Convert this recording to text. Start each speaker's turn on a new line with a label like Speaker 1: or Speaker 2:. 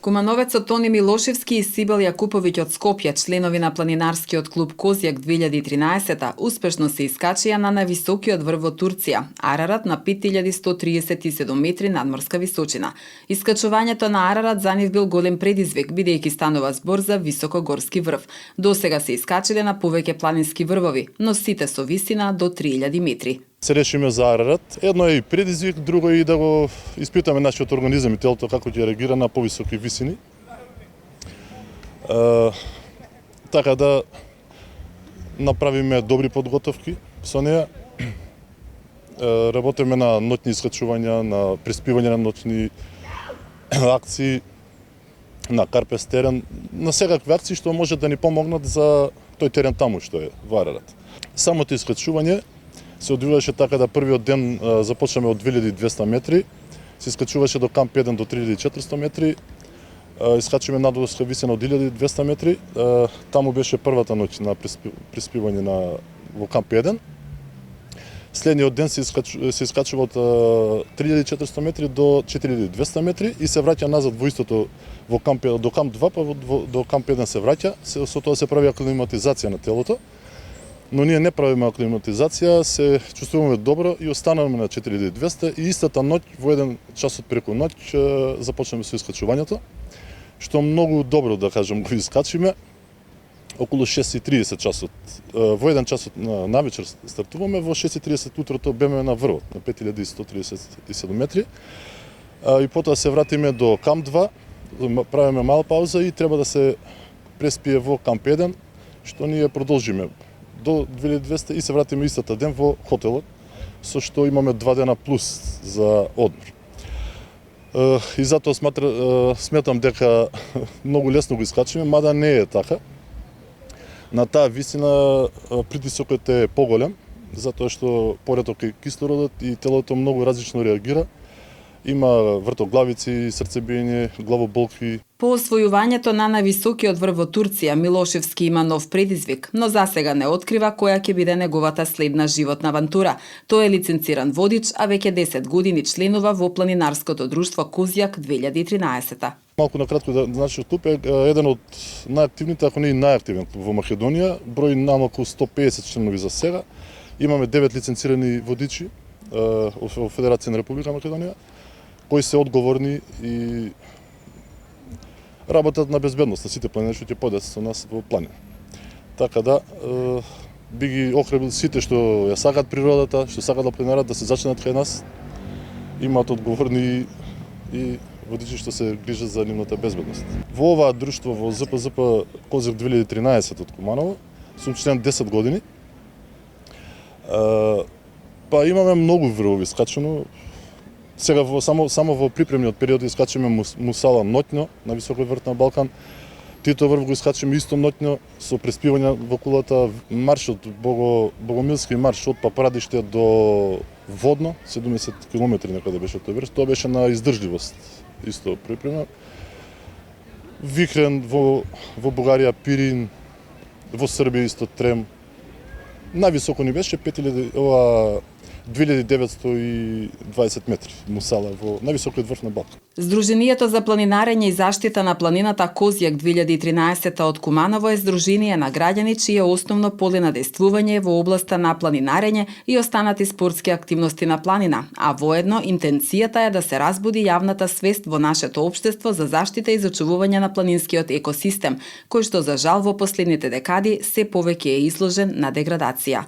Speaker 1: Кумановецот Тони Милошевски и Сибел Јакуповиќ од Скопје, членови на планинарскиот клуб Козјак 2013, успешно се искачија на највисокиот врв во Турција, Арарат на 5137 метри надморска височина. Искачувањето на Арарат за нив бил голем предизвик, бидејќи станува збор за високогорски врв. Досега се искачиле на повеќе планински врвови, но сите со висина до 3000 метри.
Speaker 2: Се решиме за Арарат. Едно е и предизвик, друго е и да го испитаме нашиот организам и телото како ќе реагира на повисоки висини. Така да направиме добри подготовки со неа. Работиме на ноќни искачувања, на преспивање на ноќни акции, на карпес терен, на секакви акции што може да ни помогнат за тој терен таму што е во Арарат. Самото искачување се одвиваше така да првиот ден започнеме од 2200 метри, се искачуваше до камп 1 до 3400 метри, искачиме надморска висина од 1200 метри, таму беше првата ноќ на преспивање во камп 1. Следниот ден се искачува од 3400 метри до 4200 метри и се враќа назад во истото до камп 2, па до камп 1 се враќа, со тоа се прави аклиматизација на телото. Но ние не правиме аклиматизација, се чувствуваме добро и останавме на 4200 и истата ноќ во еден часот преку ноќ започнеме со искачувањето, што многу добро да кажам го искачиме. Околу 6:30 часот. Во еден часот на вечер стартуваме, во 6:30 утрото беме на врвот на 5137 метри. И потоа се вратиме до камп 2, правиме мала пауза и треба да се преспие во камп 1, што ние продолжиме до 2200 и се вратиме истата ден во хотелот, со што имаме 2 дена плюс за одмор. И затоа сметам дека многу лесно го искачиме, мада не е така. На таа висина притисокот е поголем, затоа што пореток е кислородот и телото многу различно реагира. Има вртоглавици, срцебиење, главоболки.
Speaker 1: По освојувањето на највисокиот врв во Турција, Милошевски има нов предизвик, но засега не открива која ќе биде неговата следна животна авантура. Тој е лиценциран водич, а веќе 10 години членува во планинарското друштво Козјак 2013.
Speaker 2: Малку накратко да нашиот клуб е еден од најактивните, ако не и најактивен клуб во Македонија, број намалку 150 членови за сега. Имаме 9 лиценцирани водичи во Федерација на Република Македонија, кои се одговорни и работат на безбедност на сите планини што ќе појдат со нас во планина. Така да би ги охрабрил сите што ја сакаат природата, што сакаат да планинарат, да се зачленат кај нас. Имаат одговорни и водичи што се грижат за нивната безбедност. Во оваа друштво во ЗПЗП Козјак 2013 од Куманово сум член 10 години. Па имаме многу врвови искачено. Сега само во припремниот период искачиме Мусала ноќно на високиот врв на Балкан. Тито врв го искачиме исто ноќно со преспивање во кулата, маршот Богомилски марш од Папарадиште до Водно, 70 км некаде беше тој врв. Тоа беше на издржливост исто припрема. Вихрен во Бугарија, Пирин, во Србија исто Трем. Највисоко ни беше 2920 метри Мусала во највисокиот врв на Балкан.
Speaker 1: Сдруженијето за планинарење и заштита на планината Козјак 2013 од Куманово е здружение на граѓани чие основно поле на действување е во областа на планинарење и останати спортски активности на планина, а воедно интенцијата е да се разбуди јавната свест во нашето општество за заштита и зачувување на планинскиот екосистем, кој што за жал во последните декади се повеќе е изложен на деградација.